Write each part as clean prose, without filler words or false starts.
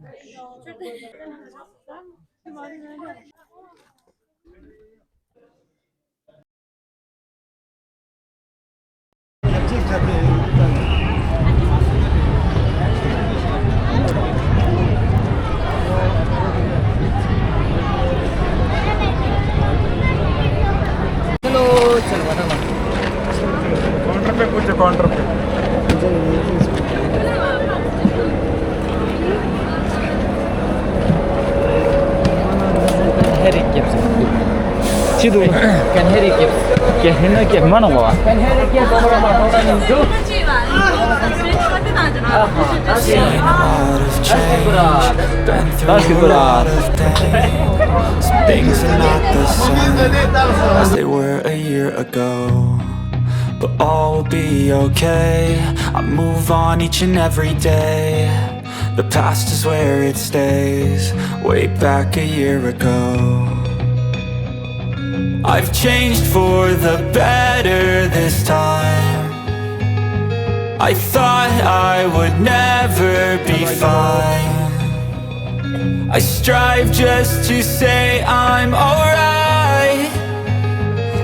चलो चलो बता काउंटर पे पूछो, काउंटर पे। Harry Gibbs. Sido kan Harry Gibbs. Kaya hina kaya mana bawa? Kan Harry Gibbs orang orang itu. Seen a lot of change, been through a lot of pain. Some things are not the same as they were a year ago, but all will be okay. I move on each and every day. The past is where it stays, way back a year ago. I've changed for the better this time. I thought I would never be fine. I strive just to say I'm alright,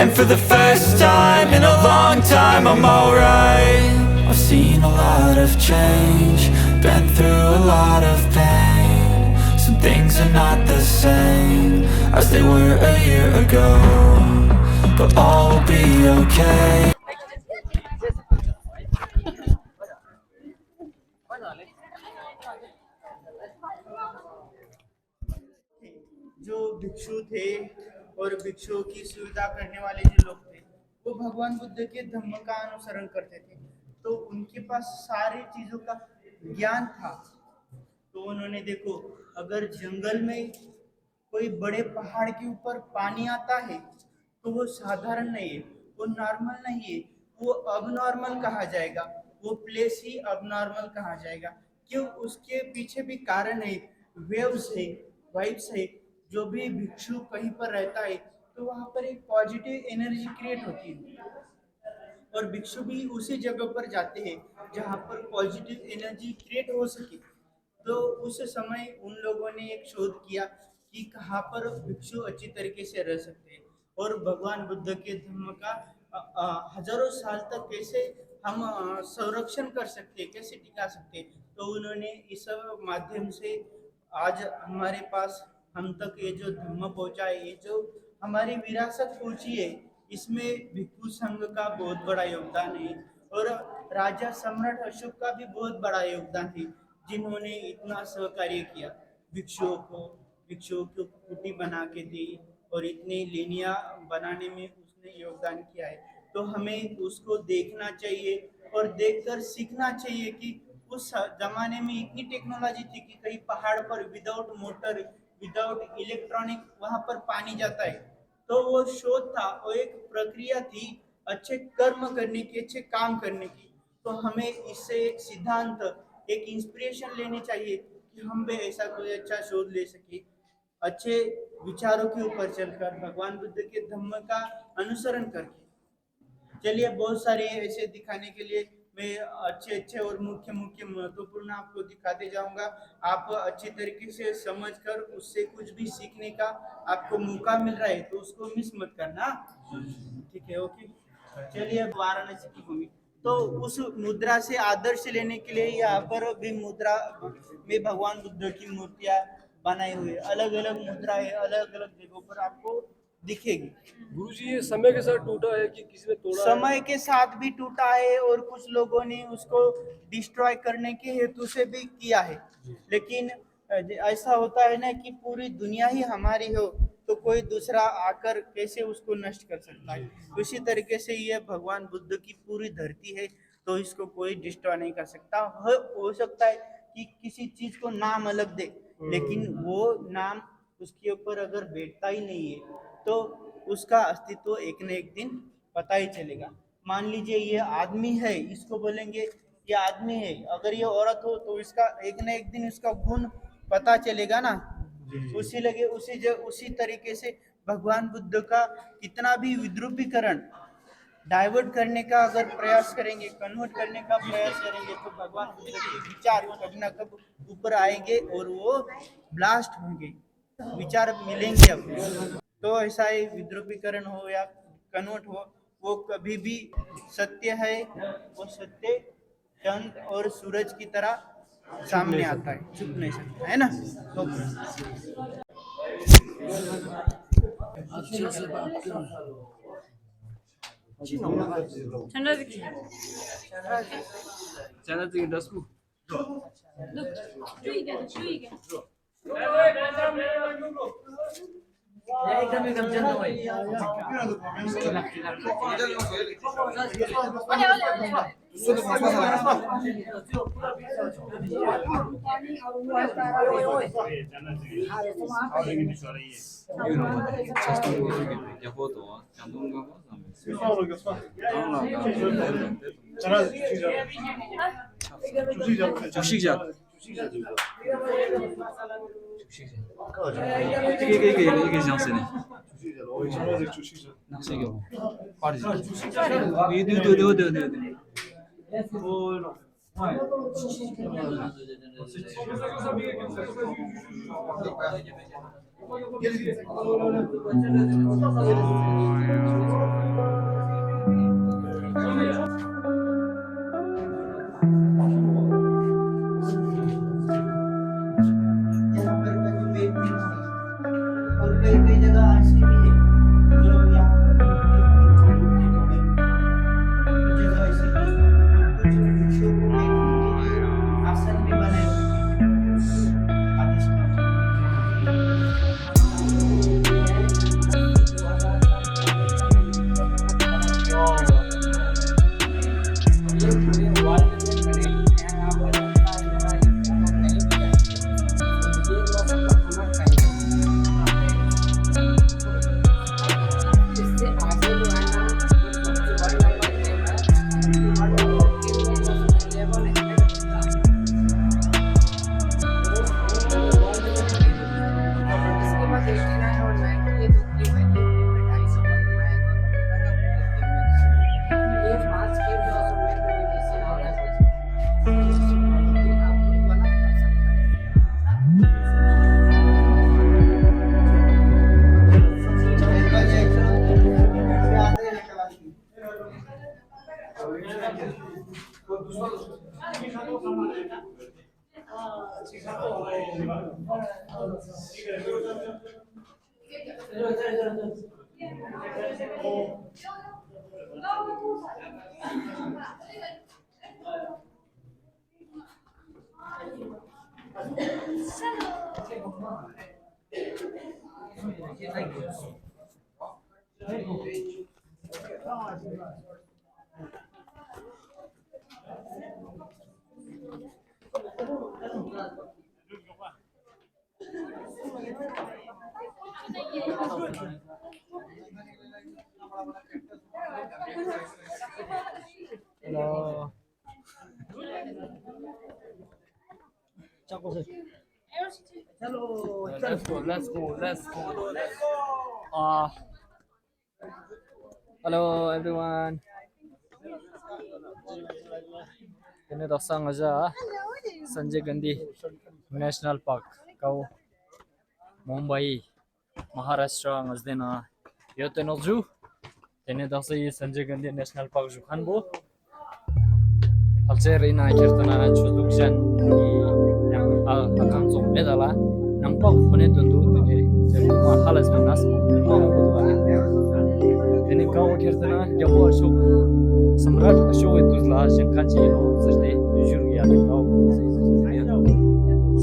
and for the first time in a long time I'm alright. I've seen a lot of change, been through a lot of pain. Some things are not the same as they were a year ago, but all will be okay. जो भिक्षु थे और भिक्षुओं की सुविधा करने वाले जो लोग थे, वो भगवान बुद्ध के धम्म का अनुसरण करते थे। तो उनके पास सारी चीजों का ज्ञान था। तो उन्होंने देखो, अगर जंगल में कोई बड़े पहाड़ के ऊपर पानी आता है तो वो साधारण नहीं है, वो नॉर्मल नहीं है, वो अबनॉर्मल कहा जाएगा। वो प्लेस ही अबनॉर्मल कहा जाएगा। क्यों? उसके पीछे भी कारण है, वेव्स है, वाइब्स है। जो भी भिक्षु कहीं पर रहता है तो वहां पर एक पॉजिटिव एनर्जी क्रिएट होती है, और भिक्षु भी उसी जगह पर जाते हैं जहाँ पर पॉजिटिव एनर्जी क्रिएट हो सके। तो उस समय उन लोगों ने एक शोध किया कि कहाँ पर भिक्षु अच्छी तरीके से रह सकते हैं, और भगवान बुद्ध के धर्म का हजारों साल तक कैसे हम संरक्षण कर सकते हैं, कैसे टिका सकते हैं। तो उन्होंने इस माध्यम से आज हमारे पास हम तक ये जो धर्म पहुंचा है, ये जो हमारी विरासत पहुंची है, इसमें भिक्षु संघ का बहुत बड़ा योगदान है, और राजा सम्राट अशोक का भी बहुत बड़ा योगदान है, जिन्होंने इतना सहकार्य किया भिक्षुओं को कुटी बना के दी, और इतनी लेनिया बनाने में उसने योगदान किया है। तो हमें उसको देखना चाहिए और देखकर सीखना चाहिए कि उस जमाने में इतनी टेक्नोलॉजी थी कि कहीं पहाड़ पर विदाउट मोटर, विदाउट इलेक्ट्रॉनिक वहां पर पानी जाता है। तो वो शोध था, वो एक प्रक्रिया थी अच्छे कर्म करने की, अच्छे काम करने की। तो हमें इससे एक सिद्धांत, एक इंस्पिरेशन लेनी चाहिए कि हम भी ऐसा कोई अच्छा शोध ले सके, अच्छे विचारों के ऊपर चलकर भगवान बुद्ध के धम्म का अनुसरण करके। चलिए, बहुत सारे ऐसे दिखाने के लिए मैं अच्छे अच्छे और मुख्य मुख्य महत्वपूर्ण आपको दिखाते जाऊंगा। आप अच्छी तरीके से समझकर उससे कुछ भी सीखने का आपको मौका मिल रहा है तो उसको मिस मत करना। ठीक है, ओके। चलिए, वाराणसी की भूमि, तो उस मुद्रा से आदर्श लेने के लिए यहाँ पर भी मुद्रा में भगवान बुद्ध की मूर्तियां बनाई हुई है। अलग अलग मुद्रा है, अलग अलग जगहों पर आपको दिखेगी। गुरुजी, ये समय के साथ टूटा है कि किसी ने तोड़ा समय है? के साथ भी टूटा है, और कुछ लोगों ने उसको डिस्ट्रॉय करने के हेतु से भी किया है। लेकिन ऐसा होता है ना कि पूरी दुनिया ही हमारी हो तो कोई दूसरा आकर कैसे उसको नष्ट कर सकता है। उसी तरीके से ये भगवान बुद्ध की पूरी धरती है, तो इसको कोई डिस्ट्रॉय नहीं कर सकता। हो सकता है कि किसी चीज को नाम अलग दे, लेकिन वो नाम उसके ऊपर अगर बैठता ही नहीं है तो उसका अस्तित्व एक न एक दिन पता ही चलेगा। मान लीजिए ये आदमी है, इसको बोलेंगे ये आदमी है, अगर ये औरत हो तो इसका एक न एक दिन इसका गुण पता चलेगा ना। उसी तरीके से भगवान बुद्ध का कितना भी विद्रूपीकरण डाइवर्ट करने का अगर प्रयास करेंगे, कन्वर्ट करने का प्रयास करेंगे, तो भगवान बुद्ध के विचार कभी ना कब ऊपर आएंगे और वो ब्लास्ट होंगे, विचार मिलेंगे अपने। तो ऐसा ही विद्रुपीकरण हो या कन्वर्ट हो, वो कभी भी सत्य है, वो सत्य चंद और सूरज की तरह सामने आता है, छुप नहीं सकता है ना। 이게 장세네. 낚시교. 빠르지. 어디. यहाँ पर कहीं पेट में नहीं, और कई कई जगह ऐसी भी है जो यहाँ पर कुछ जगह ऐसी भी है, कुछ वृक्षों को बैठने के लिए आसन भी बने हुए हैं, अधिष्ठान। Hello. Let's go. Hello everyone. Ini dasang aja Sanjay Gandhi National Park kau Mumbai Maharashtra ngazdena yote noju ini dasai Sanjay Gandhi National Park jukan bo halcer ina kirtana chudukjan yang akan zom medala nampak pune tundu ini jadi halas benas mau ini kau kirtana jabo ashok सम्राट अशोक तुझला शंकांची नोंदणी जुरी आले गाव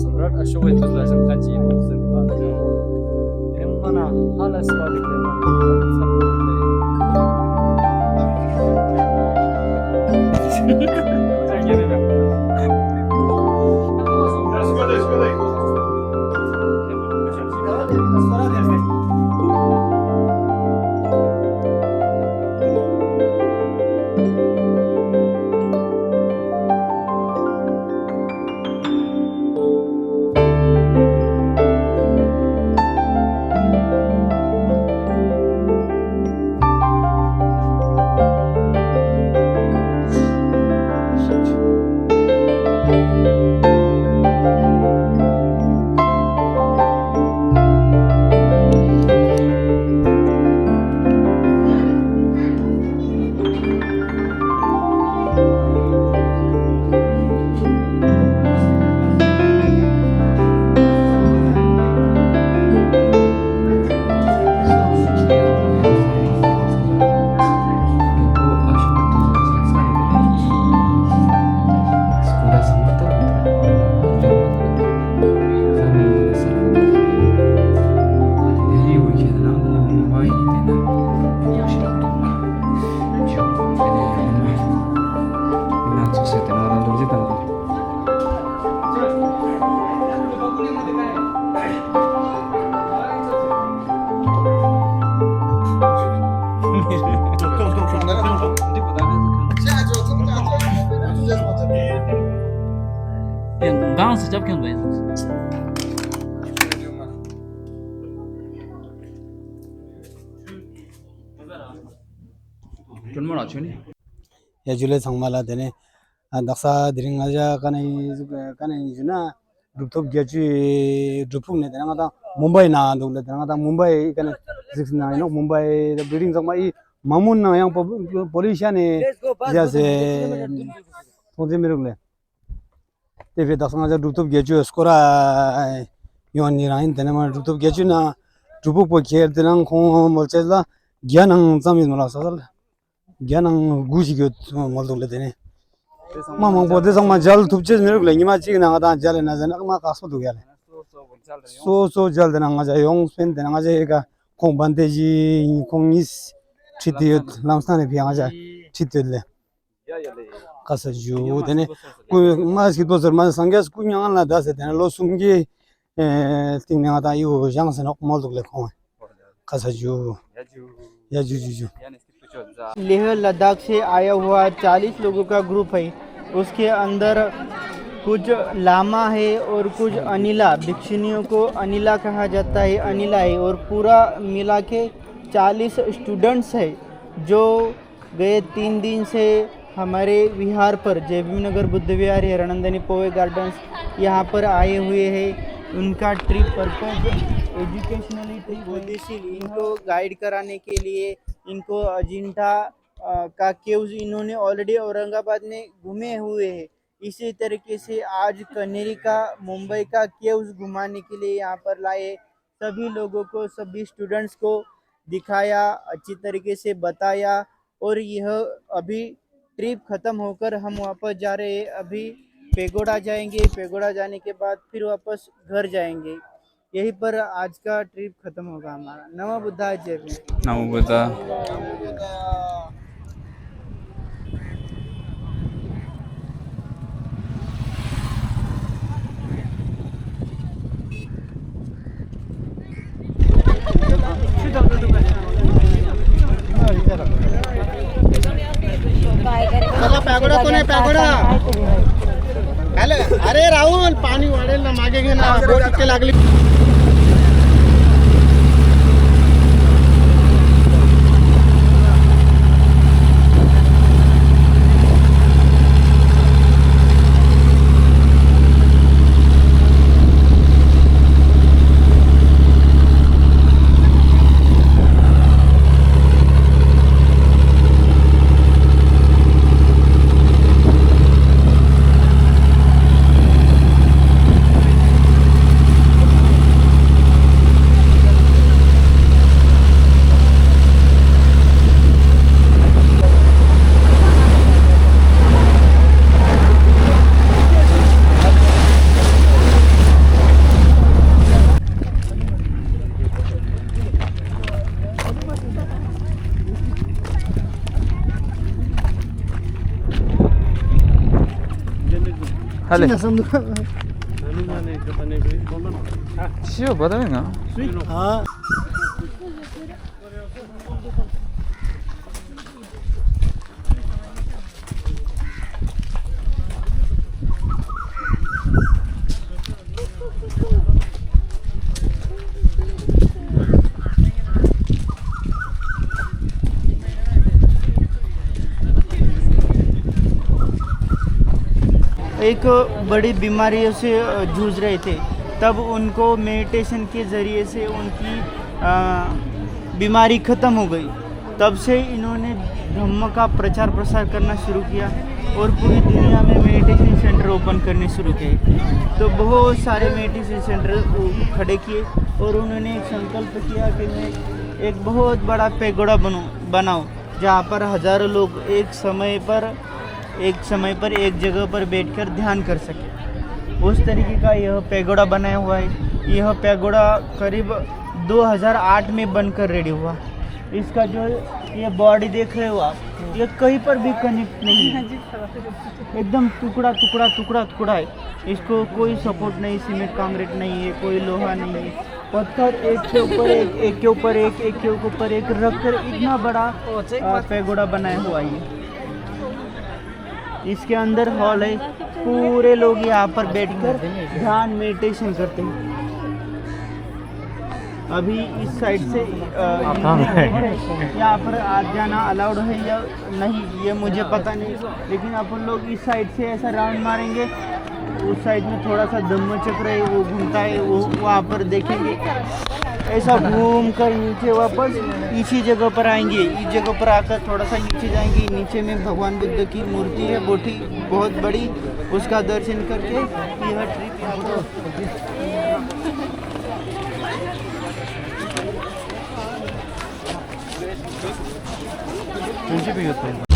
सम्राट अशोक तुझला शंकांची नोंदणी एमना हाला स्वादिक जब क्यों भाई 존만 아치니 야줄레 상말라 되네 daksa dringaja kanai juna ruptop gechi rupune dena ngata mumbai na dole dena ngata mumbai kan 69 no mumbai the building sama I mamun na yang pollution ne jase thode merule te fe daksa ngaja ruptop gechi skora yon ni rain dena ma ruptop gechi na rupu po kher dena khon molchela gyanang zamit mala sasal gyanang guji gyot moldole dene mamang bode sama jal thupche mere lengi ma chi na ga jal na jana ma kaso du gale so jal na nga ja yong pen na nga ja ga kong bande ji kong is chiti lamsane bi nga ja chiti le kasa ju dene ku ma ski to zer ma sangas ku nyang la da se dene lo sumgi ting na da yu jang se nok mol du le kong kasa ju ya ju Leh Ladakh से आया हुआ 40 लोगों का group है उसके अंदर कुछ लामा है और कुछ अनिला भिक्षुनियों को अनिला कहा जाता है अनिला है और पूरा मिला के 40 स्टूडेंट्स है जो गए 3 दिन से हमारे विहार पर जयभीम नगर बुद्ध विहार हिरणंदनी पोवे गार्डन्स यहाँ पर आए हुए हैं उनका ट्रिप पर्पज एजुकेशनली ट्रिप उद्देश्य इनको गाइड कराने के लिए इनको अजिंठा का केव्स इन्होंने ऑलरेडी औरंगाबाद में घूमे हुए हैं इसी तरीके से आज कनेरी का मुंबई का केव्स घुमाने के लिए यहाँ पर लाए सभी लोगों को सभी स्टूडेंट्स को दिखाया अच्छी तरीके से बताया और यह अभी ट्रिप ख़त्म होकर हम वापस जा रहे हैं अभी पेगोड़ा जाएंगे पेगोड़ा जाने के बाद फिर वापस घर जाएंगे यहीं पर आज का ट्रिप खत्म होगा हमारा नमो बुद्धा जय भीम नमो बुद्धा पेगोड़ा कोण आहे पेगोड़ा अरे राहुल पाणी वाढेल ना मागे घे ना बोट इतके लागली 할래 시오 받아면가 हाँ एक बड़ी बीमारियों से जूझ रहे थे तब उनको मेडिटेशन के ज़रिए से उनकी बीमारी ख़त्म हो गई तब से इन्होंने धम्म का प्रचार प्रसार करना शुरू किया और पूरी दुनिया में मेडिटेशन सेंटर ओपन करने शुरू किए तो बहुत सारे मेडिटेशन सेंटर खड़े किए और उन्होंने एक संकल्प किया कि मैं एक बहुत बड़ा पेगोड़ा बनाऊं जहाँ पर हज़ारों लोग एक समय पर एक जगह पर बैठकर ध्यान कर सके उस तरीके का यह पेगोड़ा बनाया हुआ है यह पेगोड़ा करीब 2008 में बनकर रेडी हुआ इसका जो ये बॉडी देख रहे हो आप ये कहीं पर भी कनेक्ट नहीं है एकदम टुकड़ा है इसको कोई सपोर्ट नहीं सीमेंट कांक्रीट नहीं है कोई लोहा नहीं है पत्थर एक के ऊपर एक के ऊपर एक रख कर इतना बड़ा पेगोड़ा बनाया हुआ है इसके अंदर हॉल है पूरे लोग यहाँ पर बैठकर ध्यान मेडिटेशन करते हैं। अभी इस साइड से यहाँ पर आ जाना अलाउड है या नहीं ये मुझे पता नहीं, लेकिन अपन लोग इस साइड से ऐसा राउंड मारेंगे। उस साइड में थोड़ा सा धम्म चक्र है वो घूमता है, वो वहाँ पर देखेंगे। ऐसा घूम कर नीचे वापस इसी जगह पर आएंगे। इस जगह पर आकर थोड़ा सा नीचे जाएंगे। नीचे में भगवान बुद्ध की मूर्ति है बहुत बड़ी, उसका दर्शन करके यह ट्रिप 편집이겠다.